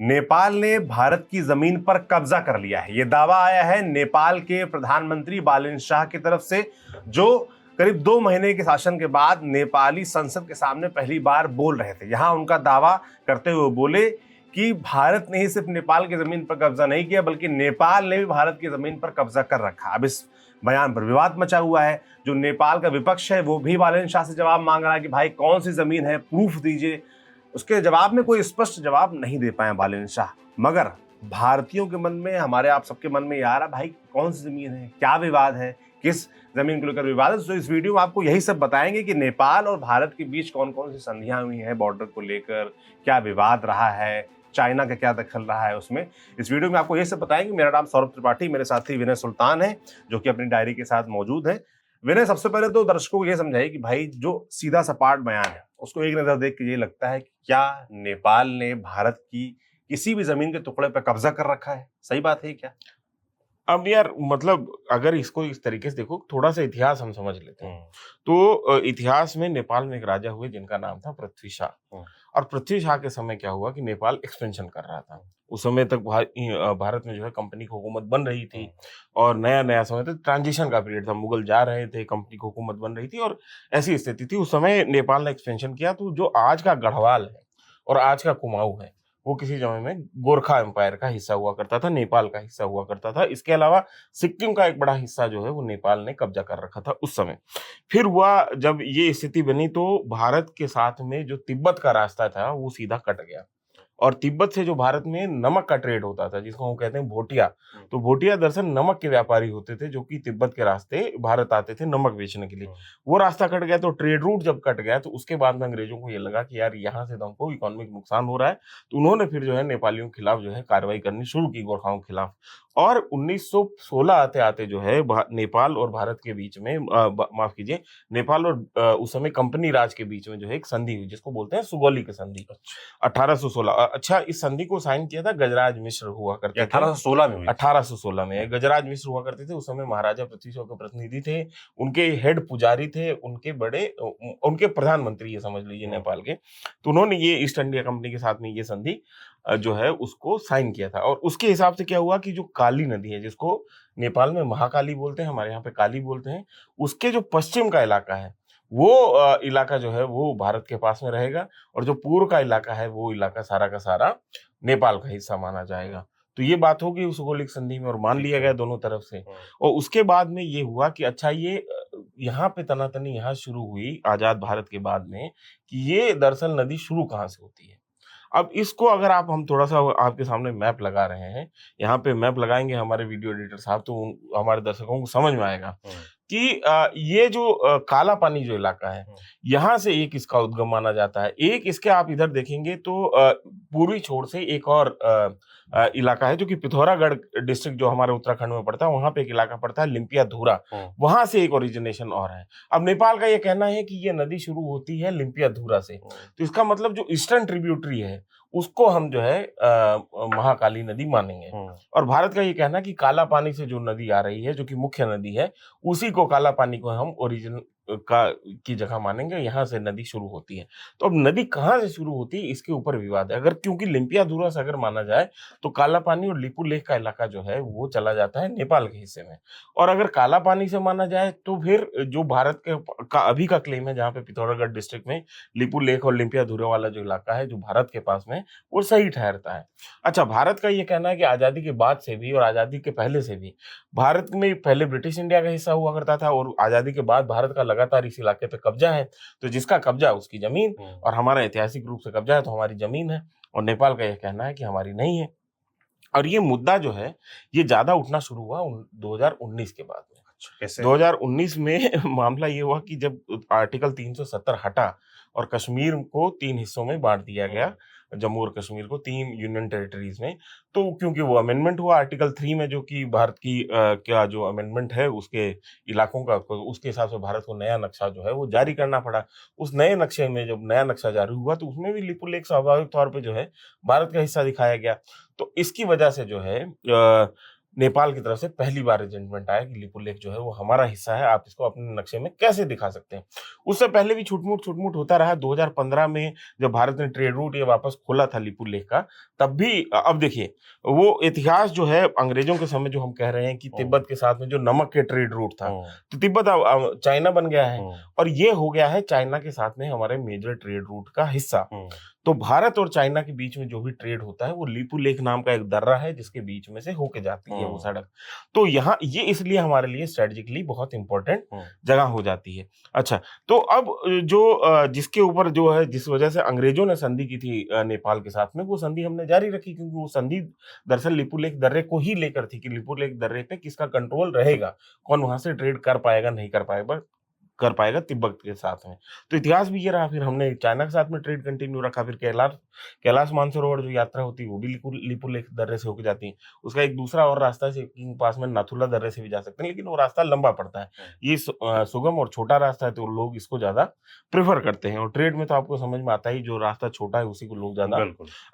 नेपाल ने भारत की जमीन पर कब्जा कर लिया है। यह दावा आया है नेपाल के प्रधानमंत्री बालेन शाह की तरफ से, जो करीब 2 महीने के शासन के बाद नेपाली संसद के सामने पहली बार बोल रहे थे। यहां उनका दावा करते हुए बोले कि भारत ने ही सिर्फ नेपाल की जमीन पर कब्जा नहीं किया, बल्कि नेपाल ने भी भारत की जमीन पर कब्जा कर रखा। अब इस बयान पर विवाद मचा हुआ है। जो नेपाल का विपक्ष है वो भी बालेन शाह से जवाब मांग रहा है कि भाई कौन सी जमीन है, प्रूफ दीजिए। उसके जवाब में कोई स्पष्ट जवाब नहीं दे पाए बालेन शाह। मगर भारतीयों के मन में, हमारे आप सबके मन में यार भाई कौन सी जमीन है, क्या विवाद है, किस जमीन को लेकर विवाद है। तो इस वीडियो में आपको यही सब बताएंगे कि नेपाल और भारत के बीच कौन कौन सी संधियां हुई हैं बॉर्डर को लेकर, क्या विवाद रहा है, चाइना का क्या दखल रहा है उसमें। इस वीडियो में आपको ये सब बताएंगे। मेरा नाम सौरभ त्रिपाठी, मेरे साथी विनय सुल्तान है जो कि अपनी डायरी के साथ मौजूद है। विनय, सबसे पहले तो दर्शकों को ये समझाइए कि भाई जो सीधा सपाट बयान है उसको एक नजर देख के ये लगता है कि क्या नेपाल ने भारत की किसी भी जमीन के टुकड़े पर कब्जा कर रखा है? सही बात है क्या? अब यार मतलब अगर इसको इस तरीके से देखो, थोड़ा सा इतिहास हम समझ लेते हैं तो इतिहास में नेपाल में एक राजा हुए जिनका नाम था पृथ्वी शाह। और पृथ्वी शाह के समय क्या हुआ कि नेपाल एक्सपेंशन कर रहा था। उस समय तक भारत में जो है कंपनी की हुकूमत बन रही थी और नया नया समय तक ट्रांजिशन का पीरियड था। मुगल जा रहे थे, कंपनी की हुकूमत बन रही थी और ऐसी स्थिति थी। उस समय नेपाल ने एक्सपेंशन किया। तो जो आज का गढ़वाल है और आज का कुमाऊं है वो किसी समय में गोरखा एम्पायर का हिस्सा हुआ करता था, नेपाल का हिस्सा हुआ करता था। इसके अलावा सिक्किम का एक बड़ा हिस्सा जो है वो नेपाल ने कब्जा कर रखा था उस समय। फिर हुआ जब ये स्थिति बनी तो भारत के साथ में जो तिब्बत का रास्ता था वो सीधा कट गया और तिब्बत से जो भारत में नमक का ट्रेड होता था, जिसको हम कहते हैं भोटिया, तो भोटिया दरअसल नमक के व्यापारी होते थे जो कि तिब्बत के रास्ते भारत आते थे नमक बेचने के लिए। वो रास्ता कट गया। तो ट्रेड रूट जब कट गया तो उसके बाद में अंग्रेजों को ये लगा कि यार यहाँ से तो हमको इकोनॉमिक नुकसान हो रहा है। तो उन्होंने फिर जो है नेपालियों के खिलाफ जो है कार्रवाई करनी शुरू की, गोरखाओं के खिलाफ। और 1916 आते आते जो है नेपाल और भारत के बीच में माफ कीजिए, नेपाल और उस समय कंपनी राज के बीच में जो है एक संधि हुई जिसको बोलते हैं सुगौली की संधि, 1816। अच्छा, इस संधि को साइन किया था गजराज मिश्र हुआ करते थे। 1816 में हुई। 1816 में गजराज मिश्र हुआ करते थे। उस समय महाराजा पृथ्वी शाह के प्रतिनिधि थे, उनके हेड पुजारी थे, उनके प्रधानमंत्री ये समझ लीजिए नेपाल के। तो उन्होंने ये ईस्ट इंडिया कंपनी के साथ में ये संधि जो है उसको साइन किया था। और उसके हिसाब से क्या हुआ कि जो काली नदी है, जिसको नेपाल में महाकाली बोलते हैं, हमारे यहाँ पे काली बोलते हैं, उसके जो पश्चिम का इलाका है वो इलाका जो है वो भारत के पास में रहेगा और जो पूर्व का इलाका है वो इलाका सारा का सारा नेपाल का हिस्सा माना जाएगा। तो ये बात होगी उस भौगोलिक संधि में और मान लिया गया दोनों तरफ से। और उसके बाद में ये हुआ कि अच्छा ये यहाँ पे तनातनी यहाँ शुरू हुई आजाद भारत के बाद में कि ये दरअसल नदी शुरू कहाँ से होती है। अब इसको अगर हम थोड़ा सा आपके सामने मैप लगा रहे हैं, यहाँ पे मैप लगाएंगे हमारे वीडियो एडिटर साहब, तो हमारे दर्शकों को समझ में आएगा कि ये जो काला पानी जो इलाका है यहाँ से एक इसका उद्गम माना जाता है। एक इसके आप इधर देखेंगे तो पूर्वी छोर से एक और इलाका है जो कि पिथौरागढ़ डिस्ट्रिक्ट जो हमारे उत्तराखंड में पड़ता है, वहां पे एक इलाका पड़ता है लिम्पिया धूरा, वहां से एक ओरिजिनेशन और है। अब नेपाल का ये कहना है कि ये नदी शुरू होती है लिम्पिया धूरा से। तो इसका मतलब जो ईस्टर्न ट्रिब्यूटरी है उसको हम जो है महाकाली नदी मानेंगे। और भारत का ये कहना है कि काला पानी से जो नदी आ रही है जो कि मुख्य नदी है, उसी को काला पानी को हम ओरिजिन की जगह मानेंगे, यहाँ से नदी शुरू होती है। तो अब नदी कहाँ से शुरू होती है इसके ऊपर विवाद है। अगर क्योंकि लिम्पिया धूरा से अगर माना जाए तो काला पानी और लिपू लेक का इलाका जो है वो चला जाता है नेपाल के हिस्से में। और अगर काला पानी से माना जाए तो फिर जो भारत का अभी का क्लेम है, जहाँ पे पिथौरागढ़ डिस्ट्रिक्ट में लिपू लेक और लिम्पिया धूरा वाला जो इलाका है जो भारत के पास में, वो सही ठहरता है। अच्छा, भारत का ये कहना है कि आजादी के बाद से भी और आजादी के पहले से भी भारत में पहले ब्रिटिश इंडिया का हिस्सा हुआ करता था और आजादी के बाद भारत का लगातार इस इलाके पे कब्जा है। तो जिसका कब्जा उसकी जमीन, और हमारा ऐतिहासिक रूप से कब्जा है तो हमारी जमीन है। और नेपाल का यह कहना है कि हमारी नहीं है। और ये मुद्दा जो है ये ज्यादा उठना शुरू हुआ 2019 के बाद में। कैसे? 2019 में मामला ये हुआ कि जब आर्टिकल 370 हटा और कश्मीर को 3 हिस्सों में बांट दिया गया, जम्मू और कश्मीर को 3 यूनियन टेरिटरीज में। तो क्योंकि वो अमेंडमेंट हुआ आर्टिकल 3 में, जो कि भारत की क्या जो अमेंडमेंट है उसके इलाकों का, उसके हिसाब से भारत को नया नक्शा जो है वो जारी करना पड़ा। उस नए नक्शे में जब नया नक्शा जारी हुआ तो उसमें भी लिपू लेक स्वाभाविक तौर पे जो है भारत का हिस्सा दिखाया गया। तो इसकी वजह से जो है नेपाल की तरफ से पहली बार रिजेंटमेंट आया कि लिपुलेख जो है वो हमारा हिस्सा है, आप इसको अपने नक्शे में कैसे दिखा सकते हैं। उससे पहले भी छुटमुट होता रहा। 2015 में जब भारत ने ट्रेड रूट ये वापस खोला था लिपुलेख का, तब भी अब देखिए वो इतिहास जो है अंग्रेजों के समय जो हम कह रहे हैं कि तिब्बत के साथ में जो नमक के ट्रेड रूट था, तो तिब्बत अब चाइना बन गया है और ये हो गया है चाइना के साथ में हमारे मेजर ट्रेड रूट का हिस्सा। तो भारत और चाइना के बीच में जो भी ट्रेड होता है वो लिपुलेख नाम का एक दर्रा है जिसके बीच में से होके जाती है वो सड़क। तो यहाँ ये इसलिए हमारे लिए स्ट्रेटेजिकली बहुत इंपॉर्टेंट जगह हो जाती है। अच्छा, तो अब जो जिसके ऊपर जो है जिस वजह से अंग्रेजों ने संधि की थी नेपाल के साथ में, वो संधि हमने जारी रखी क्योंकि वो संधि दरअसल लिपुलेख दर्रे को ही लेकर थी कि लिपुलेख दर्रे पे किसका कंट्रोल रहेगा, कौन वहां से ट्रेड कर पाएगा नहीं कर पाएगा तिब्बत के साथ में। तो इतिहास भी ये रहा। फिर हमने चाइना के साथ में ट्रेड कंटिन्यू रखा। फिर कैलाश मानसरोवर जो यात्रा होती है वो भी लिपुलेख दर्रे से होकर जाती है। उसका एक दूसरा और रास्ता है के पास में नाथुला दर्रे से भी जा सकते हैं, लेकिन वो रास्ता लंबा पड़ता है। ये सुगम और छोटा रास्ता है तो लोग इसको ज्यादा प्रेफर करते हैं और ट्रेड में तो आपको समझ में आता ही, जो रास्ता छोटा है उसी को लोग ज्यादा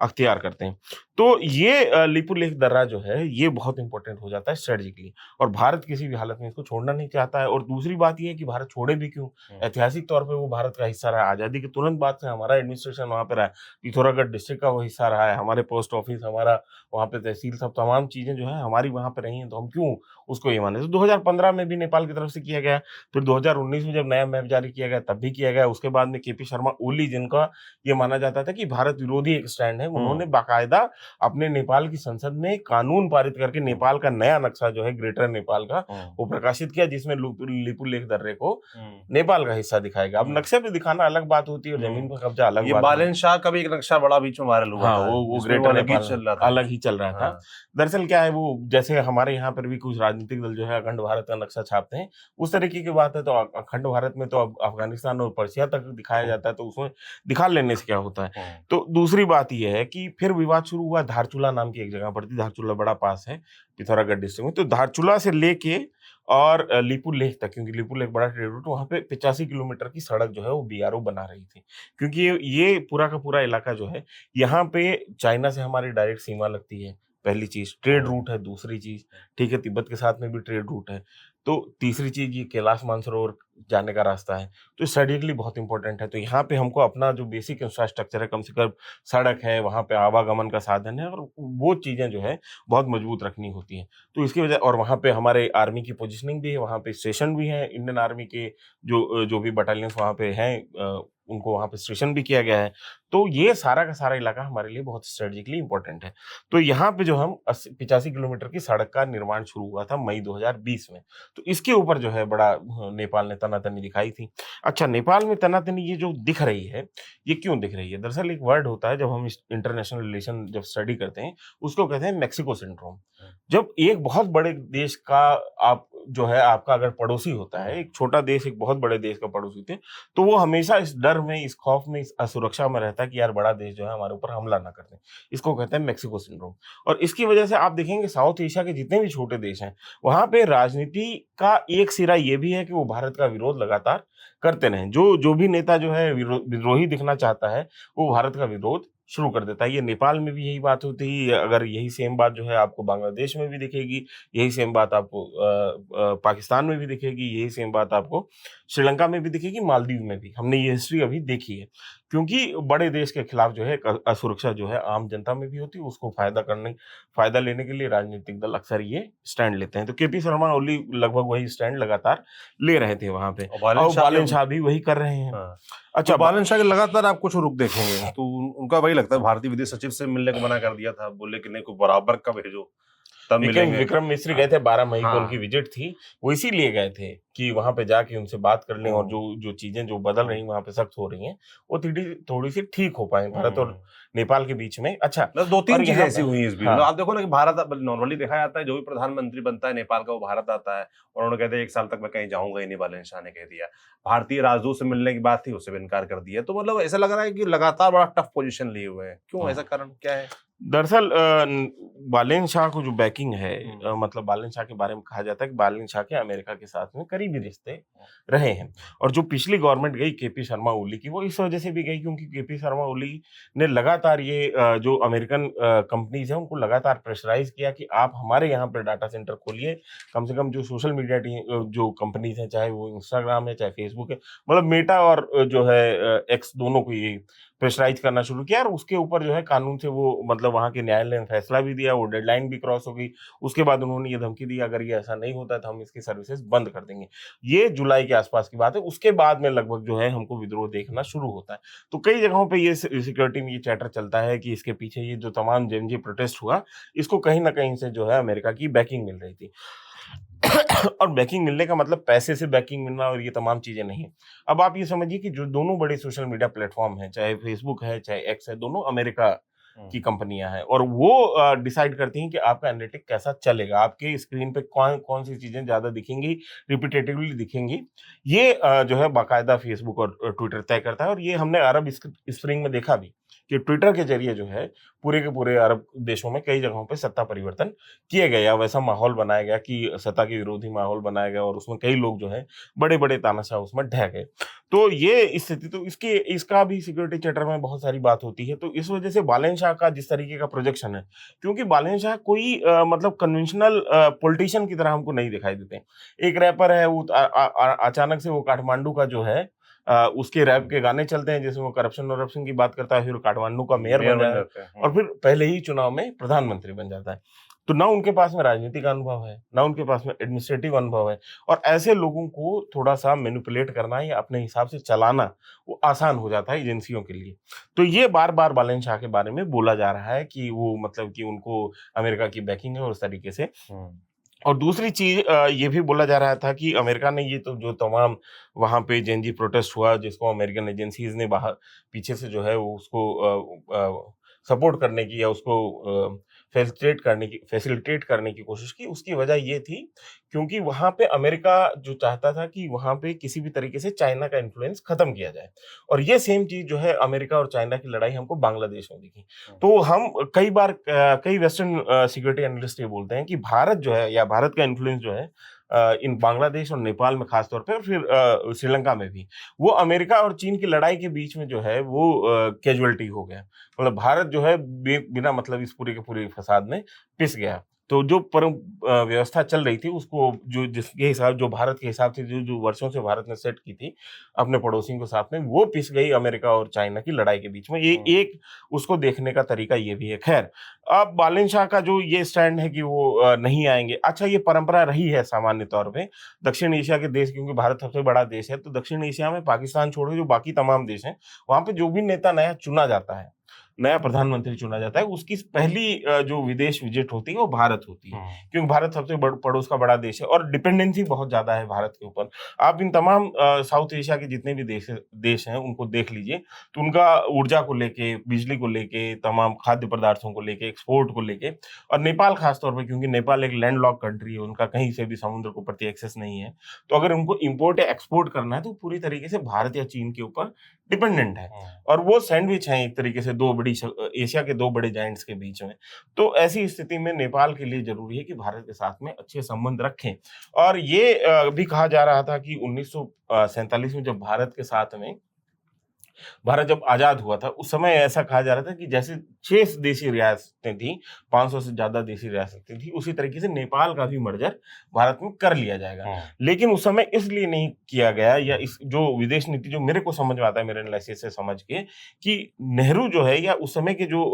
अख्तियार करते हैं। तो ये लिपुलेख दर्रा जो है ये बहुत इंपॉर्टेंट हो जाता है स्ट्रेटेजिकली, और भारत किसी भी हालत में इसको छोड़ना नहीं चाहता है। और दूसरी बात ये है कि भारत छोड़े भी क्यों, ऐतिहासिक तौर पे वो भारत का हिस्सा रहा है। आजादी के तुरंत बाद से हमारा एडमिनिस्ट्रेशन वहां पे रहा है, पिथौरागढ़ डिस्ट्रिक्ट का वो हिस्सा रहा है, हमारे पोस्ट ऑफिस, हमारा वहाँ पे तहसील, सब तमाम चीजें जो है हमारी वहां पे रही हैं, तो हम क्यों उसको ये माने। तो 2015 में भी नेपाल की तरफ से किया गया, फिर 2019 में जब नया मैप जारी किया गया तब भी किया गया। उसके बाद में केपी शर्मा ओली, जिनका ये माना जाता था कि भारत विरोधी एक स्टैंड है, उन्होंने बाकायदा अपने नेपाल की संसद में कानून पारित करके नेपाल का नया नक्शा जो है ग्रेटर नेपाल का वो प्रकाशित किया, जिसमें लिपुलेख दर्रे को नेपाल का हिस्सा दिखाएगा। अब नक्शे पे दिखाना अलग बात होती है और जमीन पर कब्जा अलग बात है। बालन शाह का भी एक नक्शा बड़ा बीच में वायरल हुआ था, वो ग्रेटर नेपाल अलग ही चल रहा था। दरअसल क्या है, वो जैसे हमारे यहाँ पर भी कुछ राजनीतिक दल जो है अखंड भारत का नक्शा छापते हैं, उस तरीके की बात है। तो अखंड भारत में तो अब अफगानिस्तान और पर्सिया तक दिखाया जाता है, तो उसमें दिखा लेने से क्या होता है। तो दूसरी बात यह है कि फिर विवाद शुरू हुआ धारचूला नाम की एक जगह पड़ती, धारचूला बड़ा पास है पिथौरागढ़ डिस्ट्रिक्ट में। तो धारचूला से लेके और लिपुलेख तक, क्योंकि लिपुलेख बड़ा ट्रेड रूट, वहां पे 85 किलोमीटर की सड़क जो है वो बीआरओ बना रही थी, क्योंकि ये पूरा का पूरा इलाका जो है यहाँ पे चाइना से हमारी डायरेक्ट सीमा लगती है। पहली चीज ट्रेड रूट है, दूसरी चीज ठीक है तिब्बत के साथ में भी ट्रेड रूट है, तो तीसरी चीज ये कैलाश मानसरोवर जाने का रास्ता है। तो स्ट्रेटेजिकली बहुत इंपॉर्टेंट है। तो यहाँ पे हमको अपना जो बेसिक इंफ्रास्ट्रक्चर है, कम से कम सड़क है, वहाँ पे आवागमन का साधन है, और वो चीजें जो है बहुत मजबूत रखनी होती हैं। तो इसकी वजह, और वहाँ पे हमारे आर्मी की पोजिशनिंग भी है, वहाँ पे स्टेशन भी है, इंडियन आर्मी के जो भी बटालियंस वहाँ पे हैं उनको वहाँ पे स्टेशन भी किया गया है। तो ये सारा का सारा इलाका हमारे लिए बहुत स्ट्रेटेजिकली इंपॉर्टेंट है। तो यहाँ पे जो हम 85 किलोमीटर की सड़क का निर्माण शुरू हुआ था मई 2020 में। तो इसके ऊपर जो है बड़ा नेपाल ने तनातनी दिखाई थी। अच्छा, नेपाल में तनातनी ये जो दिख रही है, ये क्यों दिख रही है? दरअसल एक वर्ड होता है जब हम इंटरनेशनल रिलेशन जब स्टडी करते हैं, उसको कहते हैं मैक्सिको सिंड्रोम। जब एक बहुत बड़े देश का आप जो है आपका अगर पड़ोसी होता है, एक छोटा देश एक बहुत बड़े देश का पड़ोसी थे, तो वो हमेशा इस डर में, इस खौफ में, इस असुरक्षा में रहता है कि यार बड़ा देश जो है हमारे ऊपर हमला ना कर दे। इसको कहते हैं मैक्सिको सिंड्रोम। और इसकी वजह से आप देखेंगे साउथ एशिया के जितने भी छोटे देश हैं, वहां पे राजनीति का एक सिरा ये भी है कि वो भारत का विरोध लगातार करते रहें। जो भी नेता जो है विद्रोही दिखना चाहता है, वो भारत का विरोध शुरू कर देता है। ये नेपाल में भी यही बात होती है, अगर यही सेम बात जो है आपको बांग्लादेश में भी दिखेगी, यही सेम बात आपको पाकिस्तान में भी दिखेगी, यही सेम बात आपको श्रीलंका में भी दिखेगी, मालदीव में भी। हमने ये हिस्ट्री अभी देखी है, क्योंकि बड़े देश के खिलाफ जो है असुरक्षा जो है आम जनता में भी होती है, उसको फायदा लेने के लिए राजनीतिक दल अक्सर ये स्टैंड लेते हैं। तो केपी शर्मा ओली लगभग वही स्टैंड लगातार ले रहे थे वहां पे, और बालन शाह भी वही कर रहे हैं। अच्छा, तो बालन शाह के लगातार आप कुछ रुख देखेंगे तो उनका वही लगता है, भारतीय विदेश सचिव से मिलने को मना कर दिया था, बोले कि नहीं, को बराबर का भेजो तब मिलेंगे। विक्रम मिस्री गए थे, 12 मई को उनकी विजिट थी, वो इसीलिए गए थे कि वहां पे जाके उनसे बात कर लें और जो चीजें जो बदल रही वहां पे सख्त हो रही हैं वो थोड़ी सी ठीक हो पाए भारत और नेपाल के बीच में। अच्छा, 2-3 चीजें ऐसी हुई इस बीच में। आप देखो ना कि भारत नॉर्मली देखा जाता है जो भी प्रधानमंत्री बनता है नेपाल का, वो भारत आता है और उन्होंने कहते हैं 1 साल तक मैं कहीं जाऊंगा ही नहीं, बालन शाह ने कह दिया। भारतीय राजदूत से मिलने की बात थी, उससे भी इनकार कर दिया। तो मतलब ऐसा लग रहा है कि लगातार बड़ा टफ पोजीशन लिए हुए हैं। क्यों, ऐसा कारण क्या है? दरअसल बालेन शाह को जो बैकिंग है, मतलब बालेन शाह के बारे में कहा जाता है कि बालेन शाह के अमेरिका के साथ में करीबी रिश्ते रहे हैं। और जो पिछली गवर्नमेंट गई केपी शर्मा ओली की, वो इस वजह से भी गई क्योंकि केपी शर्मा ओली ने लगातार ये जो अमेरिकन कंपनीज हैं उनको लगातार प्रेशराइज किया कि आप हमारे यहाँ पर डाटा सेंटर खोलिए। कम से कम जो सोशल मीडिया जो कंपनीज हैं, चाहे वो इंस्टाग्राम है चाहे फेसबुक है, मतलब मेटा और जो है एक्स, दोनों को ये प्रेशराइज करना शुरू किया। और उसके ऊपर जो है कानून से वो, मतलब वहाँ के न्यायालय ने फैसला भी दिया, वो डेडलाइन भी क्रॉस हो गई। उसके बाद उन्होंने ये धमकी दी, अगर ये ऐसा नहीं होता तो हम इसकी सर्विसेज बंद कर देंगे। ये जुलाई के आसपास की बात है। उसके बाद में लगभग जो है हमको विद्रोह देखना शुरू होता है। तो कई जगहों पे ये सिक्योरिटी में ये चैटर चलता है कि इसके पीछे ये जो तमाम जेएनजी प्रोटेस्ट हुआ, इसको कहीं ना कहीं से जो है अमेरिका की बैकिंग मिल रही थी। और बैकिंग मिलने का मतलब पैसे से बैकिंग मिलना और ये तमाम चीजें नहीं है। अब आप ये समझिए कि जो दोनों बड़े सोशल मीडिया प्लेटफॉर्म हैं, चाहे फेसबुक है चाहे एक्स है, दोनों अमेरिका की कंपनियां हैं। और वो डिसाइड करती हैं कि आपका एनालिटिक कैसा चलेगा, आपके स्क्रीन पे कौन कौन सी चीजें ज्यादा दिखेंगी, रिपीटेटिवली दिखेंगी। ये जो है बाकायदा फेसबुक और ट्विटर तय करता है। और ये हमने अरब स्प्रिंग में देखा भी कि ट्विटर के जरिए जो है पूरे के पूरे अरब देशों में कई जगहों पे सत्ता परिवर्तन किए गए, या वैसा माहौल बनाया गया कि सत्ता के विरोधी माहौल बनाया गया और उसमें कई लोग जो है बड़े बड़े तानाशाह उसमें ढह गए। तो ये स्थिति, तो इसका भी सिक्योरिटी चैटर में बहुत सारी बात होती है। तो इस वजह से बालेन शाह का जिस तरीके का प्रोजेक्शन है, क्योंकि बालेन शाह कोई मतलब कन्वेंशनल पॉलिटिशियन की तरह हमको नहीं दिखाई देते। एक रैपर है, वो अचानक से वो काठमांडू का जो है उसके रैप के गाने चलते हैं जिसमें वो करप्शन की बात करता है, फिर काठमांडू का मेयर बन जाता है और फिर पहले ही चुनाव में प्रधानमंत्री बन जाता है। तो ना उनके पास में राजनीतिक अनुभव है, ना उनके पास में एडमिनिस्ट्रेटिव अनुभव है। और ऐसे लोगों को थोड़ा सा मैनिपुलेट करना या अपने हिसाब से चलाना वो आसान हो जाता है एजेंसियों के लिए। तो ये बार बार बालेन शाह के बारे में बोला जा रहा है कि वो, मतलब कि उनको अमेरिका की बैकिंग है और उस तरीके से। और दूसरी चीज ये भी बोला जा रहा था कि अमेरिका ने ये तो जो तमाम वहां पे जेएनजी प्रोटेस्ट हुआ, जिसको अमेरिकन एजेंसीज ने बाहर पीछे से जो है वो उसको सपोर्ट करने की या उसको फैसिलिटेट करने की कोशिश की, उसकी वजह ये थी क्योंकि वहां पे अमेरिका जो चाहता था कि वहां पे किसी भी तरीके से चाइना का इन्फ्लुएंस खत्म किया जाए। और ये सेम चीज जो है अमेरिका और चाइना की लड़ाई हमको बांग्लादेश में दिखी। तो हम कई बार कई वेस्टर्न सिक्योरिटी एनालिस्ट ये बोलते हैं कि भारत जो है, या भारत का इन्फ्लुएंस जो है इन बांग्लादेश और नेपाल में खास तौर पे, और फिर श्रीलंका में भी, वो अमेरिका और चीन की लड़ाई के बीच में जो है वो कैजुअलिटी हो गया। मतलब भारत जो है बिना मतलब इस पूरे के पूरे फसाद में पिस गया। तो जो परम व्यवस्था चल रही थी उसको, जो जिसके हिसाब, जो भारत के हिसाब से जो जो वर्षों से भारत ने सेट की थी अपने पड़ोसियों के साथ में, वो पिस गई अमेरिका और चाइना की लड़ाई के बीच में। ये एक उसको देखने का तरीका ये भी है। खैर, अब बालेन शाह का जो ये स्टैंड है कि वो नहीं आएंगे, अच्छा ये परंपरा रही है सामान्य तौर पे दक्षिण एशिया के देश, क्योंकि भारत सबसे बड़ा देश है, तो दक्षिण एशिया में पाकिस्तान छोड़ के जो बाकी तमाम देश हैं, वहां पे जो भी नेता नया चुना जाता है, नया प्रधानमंत्री चुना जाता है, उसकी पहली जो विदेश विजिट होती है वो भारत होती है, क्योंकि भारत सबसे पड़ोस का बड़ा देश है और डिपेंडेंसी बहुत ज्यादा है भारत के ऊपर। आप इन तमाम साउथ एशिया के जितने भी देश हैं उनको देख लीजिए, तो उनका ऊर्जा को लेके, बिजली को लेके, तमाम खाद्य पदार्थों को लेके, एक्सपोर्ट को लेके, और नेपाल खासतौर पर, क्योंकि नेपाल एक लैंडलॉक कंट्री है, उनका कहीं से भी समुद्र को प्रति एक्सेस नहीं है, तो अगर उनको इम्पोर्ट या एक्सपोर्ट करना है तो पूरी तरीके से भारत या चीन के ऊपर डिपेंडेंट है। और वो सैंडविच है एक तरीके से दो बड़ी एशिया के दो बड़े जाइंट्स के बीच में। तो ऐसी स्थिति में नेपाल के लिए जरूरी है कि भारत के साथ में अच्छे संबंध रखें। और ये भी कहा जा रहा था कि 1947 में जब भारत जब आजाद हुआ था, उस समय ऐसा कहा जा रहा था कि जैसे 6 देशी रियासतें थी, 500 से ज्यादा देशी रियासतें थी, उसी तरीके से नेपाल का भी मर्जर भारत में कर लिया जाएगा। लेकिन उस समय इसलिए नहीं किया गया, या इस जो विदेश नीति जो मेरे को समझ में आता है मेरे एनालिसिस से समझ के, कि नेहरू जो है या उस समय के जो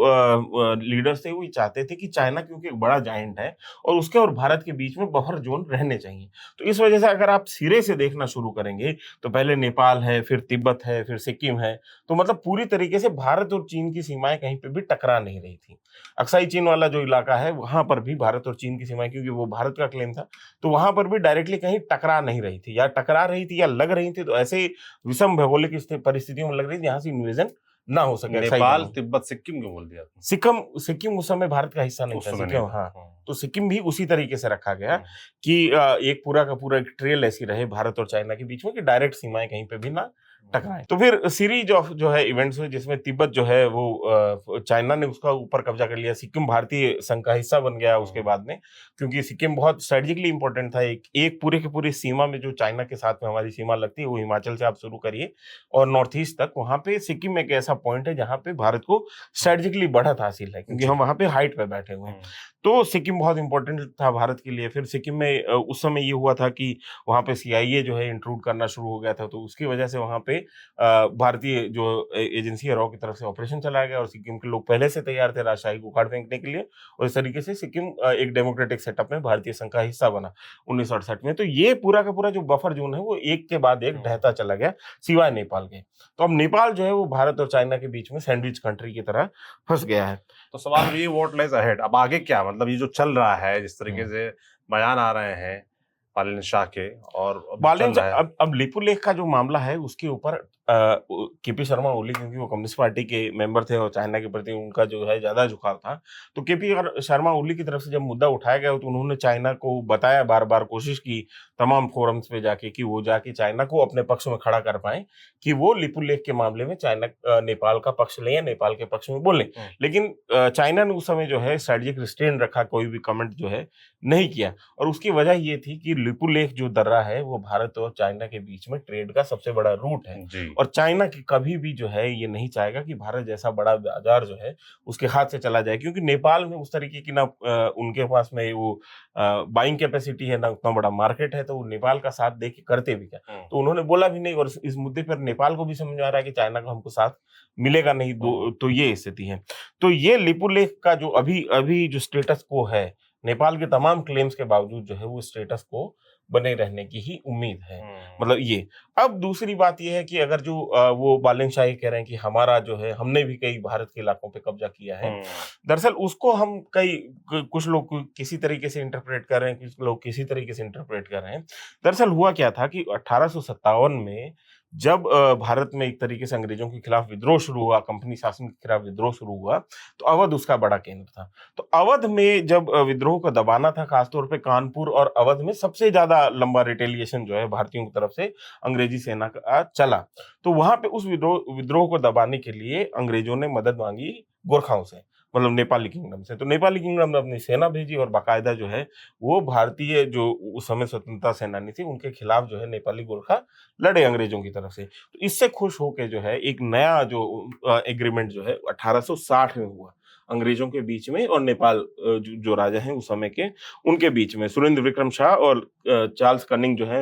लीडर्स थे वो ये चाहते थे कि चाइना क्योंकि एक बड़ा जाइंट है और उसके और भारत के बीच में बफर जोन रहने चाहिए। तो इस वजह से अगर आप सिरे से देखना शुरू करेंगे तो पहले नेपाल है, फिर तिब्बत है, फिर सिक्किम है, तो मतलब पूरी तरीके से भारत और चीन की सीमाएं कहीं पे भी टकरा नहीं रही थी। अक्साई चीन वाला जो इलाका है वहां पर भी भारत और चीन की सीमाएं, क्योंकि वो भारत का क्लेम था, तो वहां पर भी डायरेक्टली कहीं टकरा नहीं रही थी, या टकरा रही थी या लग रही थी तो ऐसे विषम भौगोलिक परिस्थितियों में लग रही थी जहां से इन्वेजन ना हो सके। नेपाल, तिब्बत, सिक्किम क्यों बोल दिया? सिक्किम उस समय भारत का हिस्सा नहीं था। सिक्किम, हाँ, तो सिक्किम भी उसी तरीके से रखा गया कि एक पूरा का पूरा एक ट्रेल ऐसी रहे भारत और चाइना के बीच में कि डायरेक्ट सीमाएं कहीं पे भी ना टकराए। तो फिर सीरीज ऑफ जो है इवेंट्स हुए जिसमें तिब्बत जो है वो चाइना ने उसका ऊपर कब्जा कर लिया, सिक्किम भारतीय संघ का हिस्सा बन गया उसके बाद में, क्योंकि सिक्किम बहुत स्ट्रेटेजिकली इंपॉर्टेंट था। एक पूरे के पूरे सीमा में जो चाइना के साथ में हमारी सीमा लगती है वो हिमाचल से आप शुरू करिए और नॉर्थ ईस्ट तक, वहां पे सिक्किम एक ऐसा पॉइंट है जहां पे भारत को स्ट्रेटेजिकली बढ़त हासिल है, क्योंकि हम वहां पे हाइट पे बैठे हुए हैं। तो सिक्किम बहुत इंपॉर्टेंट था भारत के लिए। फिर सिक्किम में उस समय ये हुआ था कि वहां पे CIA जो है इंट्रूड करना शुरू हो गया था, तो उसकी वजह से वहां पे भारतीय जो एजेंसी है रॉ की तरफ से ऑपरेशन चलाया गया और सिक्किम के लोग पहले से तैयार थे राजशाही को उखाड़ फेंकने के लिए, और इस तरीके से सिक्किम एक डेमोक्रेटिक सेटअप में भारतीय संघ का हिस्सा बना 1968 में। तो ये पूरा का पूरा जो बफर जोन है वो एक के बाद एक ढहता चला गया, सिवाय नेपाल के। तो अब नेपाल जो है वो भारत और चाइना के बीच में सैंडविच कंट्री की तरह फंस गया है। तो सवाल ये, व्हाट लाइज अहेड, अब आगे क्या, मतलब ये जो चल रहा है, जिस तरीके से बयान आ रहे हैं बालिन शाह के, और बालिन अब लिपुलेख का जो मामला है उसके ऊपर केपी शर्मा ओली, क्योंकि वो कम्युनिस्ट पार्टी के मेंबर थे और चाइना के प्रति उनका जो है ज्यादा झुकाव था, तो केपी शर्मा ओली की तरफ से जब मुद्दा उठाया गया तो उन्होंने चाइना को बताया, बार बार कोशिश की तमाम फोरम्स पे जाके कि वो जाके चाइना को अपने पक्ष में खड़ा कर पाए, कि वो लिपुलेख के मामले में चाइना नेपाल का पक्ष लें या नेपाल के पक्ष में बोलें। लेकिन चाइना ने उस समय जो है स्ट्रेटेजिक रिस्ट्रेन रखा, कोई भी कमेंट जो है नहीं किया, और उसकी वजह ये थी कि लिपुलेख जो दर्रा है वो भारत और चाइना के बीच में ट्रेड का सबसे बड़ा रूट है, और चाइना की कभी भी जो है ये नहीं चाहेगा कि भारत जैसा बड़ा बाजार जो है उसके हाथ से चला जाए, क्योंकि नेपाल में उस तरीके की ना उनके पास में वो बाइंग कैपेसिटी है, ना उतना बड़ा मार्केट है, तो वो नेपाल का साथ दे के करते भी क्या। तो उन्होंने बोला भी नहीं, और इस मुद्दे पर नेपाल को भी समझ आ रहा है कि चाइना का हमको साथ मिलेगा नहीं, तो ये स्थिति है। तो ये लिपुलेख का जो अभी जो स्टेटस को है, नेपाल के तमाम क्लेम्स के बावजूद जो है वो स्टेटस को बने रहने की ही उम्मीद है। मतलब ये। अब दूसरी बात ये है कि अगर जो वो बालिन शाह कह रहे हैं कि हमारा जो है, हमने भी कई भारत के इलाकों पे कब्जा किया है, दरअसल उसको हम कुछ लोग किसी तरीके से इंटरप्रेट कर रहे हैं, कुछ लोग किसी तरीके से इंटरप्रेट कर रहे हैं। दरअसल हुआ क्या था कि 1857 में जब भारत में एक तरीके से अंग्रेजों के खिलाफ विद्रोह शुरू हुआ, कंपनी शासन के खिलाफ विद्रोह शुरू हुआ, तो अवध उसका बड़ा केंद्र था। तो अवध में जब विद्रोह को दबाना था, खासतौर पे कानपुर और अवध में सबसे ज्यादा लंबा रिटेलिएशन जो है भारतीयों की तरफ से अंग्रेजी सेना का चला, तो वहां पे उस विद्रोह को दबाने के लिए अंग्रेजों ने मदद मांगी गोरखाओं से, मतलब नेपाली किंगडम से। तो नेपाली किंगडम ने अपनी सेना भेजी और बाकायदा जो है वो भारतीय जो उस समय स्वतंत्रता सेनानी थी उनके खिलाफ जो है नेपाली गोरखा लड़े अंग्रेजों की तरफ से। तो इससे खुश होकर जो है एक नया जो एग्रीमेंट जो है 1860 में हुआ अंग्रेजों के बीच में और नेपाल जो राजा हैं उस समय के, उनके बीच में। सुरेंद्र विक्रम शाह और चार्ल्स कनिंग जो है,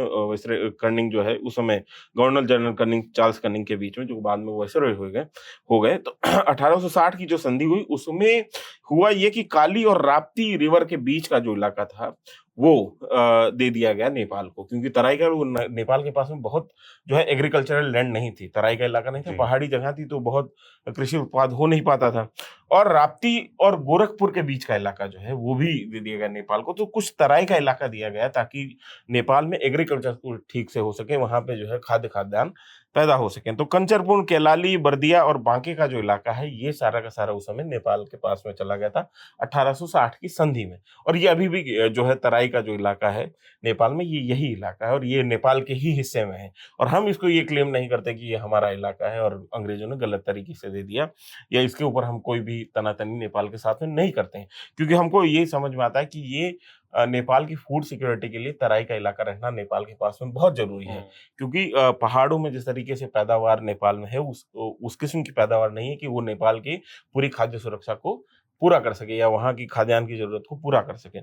कनिंग जो है उस समय governor general cunning, Charles cunning के बीच में, जो बाद में वायसरॉय हो गए। तो 1860 की जो संधि हुई उसमें हुआ ये कि काली और राप्ती रिवर के बीच का जो इलाका था वो दे दिया गया नेपाल को, क्योंकि तराई का नेपाल के पास में बहुत जो है एग्रीकल्चरल लैंड नहीं थी, तराई का इलाका नहीं था, पहाड़ी जगह थी, तो बहुत कृषि उत्पाद हो नहीं पाता था। और राप्ती और गोरखपुर के बीच का इलाका जो है वो भी दे दिया गया नेपाल को। तो कुछ तराई का इलाका दिया गया ताकि नेपाल में एग्रीकल्चर ठीक से हो सके, वहां पे जो है खाद्यान्न पैदा हो सके। तो कंचरपुर, केलाली, बर्दिया और बांके का जो इलाका है ये सारा का सारा उस समय नेपाल के पास में चला गया था 1860 की संधि में। और ये अभी भी जो है तराई का जो इलाका है नेपाल में, ये यही इलाका है और ये नेपाल के ही हिस्से में है। और हम इसको ये क्लेम नहीं करते कि ये हमारा इलाका है और अंग्रेजों ने गलत तरीके से दे दिया, या इसके ऊपर हम कोई भी तनातनी नेपाल के साथ में नहीं करते हैं, क्योंकि हमको ये समझ में आता है कि ये नेपाल की फूड सिक्योरिटी के लिए तराई का इलाका रहना नेपाल के पास में बहुत जरूरी है, क्योंकि पहाड़ों में जिस तरीके से पैदावार नेपाल में है उस किस्म की पैदावार नहीं है कि वो नेपाल की पूरी खाद्य सुरक्षा को पूरा कर सके या वहां की खाद्यान्न की जरूरत को पूरा कर सके।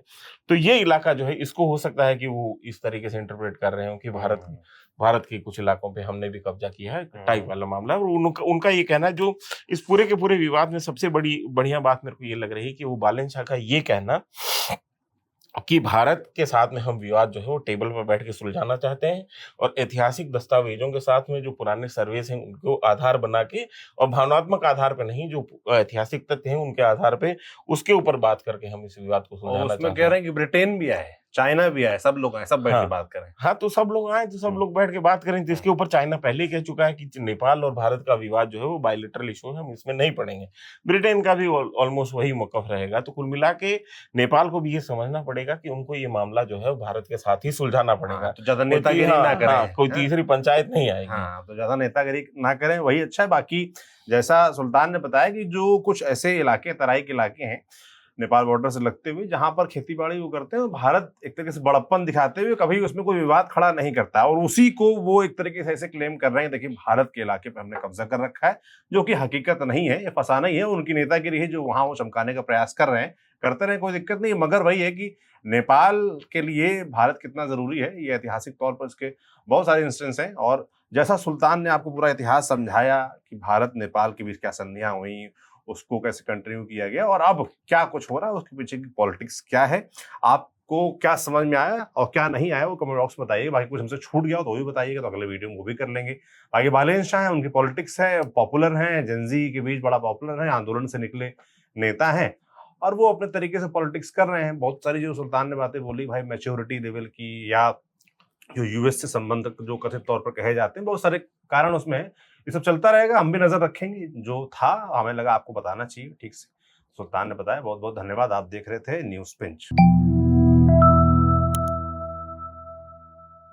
तो ये इलाका जो है, इसको हो सकता है कि वो इस तरीके से इंटरप्रेट कर रहे हो कि भारत के कुछ इलाकों पे हमने भी कब्जा किया है, टाइप वाला मामला। और उनका ये कहना है, जो इस पूरे के पूरे विवाद में सबसे बढ़िया बात मेरे को ये लग रही है कि वो बालिन शाह का ये कहना कि भारत के साथ में हम विवाद जो है वो टेबल पर बैठ के सुलझाना चाहते हैं और ऐतिहासिक दस्तावेजों के साथ में जो पुराने सर्वेस हैं उनको आधार बना के, और भावनात्मक आधार पे नहीं, जो ऐतिहासिक तथ्य हैं उनके आधार पे, उसके ऊपर बात करके हम इस विवाद को सुलझाना चाहते हैं। कह रहे हैं कि ब्रिटेन भी आए चाइना भी आए, सब लोग आए, सब बैठ के हाँ। बात करें। हाँ, तो सब लोग आए, तो सब लोग बैठ के बात करें। तो इसके ऊपर चाइना पहले ही कह चुका है कि नेपाल और भारत का विवाद जो है वो बायलैटरल इश्यू है, हम इसमें नहीं पड़ेंगे। ब्रिटेन का भी ऑलमोस्ट वही मौकफ रहेगा। तो कुल मिला के नेपाल को भी ये समझना पड़ेगा कि उनको ये मामला जो है वो भारत के साथ ही सुलझाना पड़ेगा। हाँ, तो ज्यादा नेतागिरी ना करें। कोई तीसरी पंचायत नहीं आएगी। हाँ, तो ज्यादा नेतागिरी ना करें, वही अच्छा है। बाकी जैसा सुल्तान ने बताया कि जो कुछ ऐसे इलाके, तराई के इलाके हैं नेपाल बॉर्डर से लगते हुए, जहां पर खेती बाड़ी वो करते हैं, भारत एक तरीके से बड़प्पन दिखाते हुए कभी उसमें कोई विवाद खड़ा नहीं करता, और उसी को वो एक तरीके से ऐसे क्लेम कर रहे हैं, देखिए भारत के इलाके पे हमने कब्जा कर रखा है, जो कि हकीकत नहीं है, ये फसाना ही है, उनकी नेतागिरी है जो वहां वो चमकाने का प्रयास कर रहे हैं। करते रहे, कोई दिक्कत नहीं, मगर वही है कि नेपाल के लिए भारत कितना जरूरी है, ये ऐतिहासिक तौर पर इसके बहुत सारे इंस्टेंस हैं। और जैसा सुल्तान ने आपको पूरा इतिहास समझाया कि भारत नेपाल के बीच क्या संधियां हुई, उसको कैसे कंटिन्यू किया गया, और अब क्या कुछ हो रहा है, उसके पीछे की पॉलिटिक्स क्या है, आपको क्या समझ में आया और क्या नहीं आया, वो कमेंट बॉक्स में बताइए। बाकी कुछ हमसे छूट गया हो तो वो भी बताइएगा, तो अगले वीडियो में वो भी कर लेंगे। बाकी बालेंद्र शाह है, उनकी पॉलिटिक्स है, पॉपुलर हैं, जेनजी के बीच बड़ा पॉपुलर है, आंदोलन से निकले नेता हैं, और वो अपने तरीके से पॉलिटिक्स कर रहे हैं। बहुत सारी जो सुल्तान ने बातें बोली भाई, मैच्योरिटी लेवल की, या जो यूएस से संबंध जो कथित तौर पर कहे जाते हैं, बहुत सारे कारण उसमें है। ये सब चलता रहेगा, हम भी नजर रखेंगे। जो था हमें लगा आपको बताना चाहिए ठीक से, सुल्तान ने बताया। बहुत बहुत धन्यवाद। आप देख रहे थे न्यूज़ पिंच।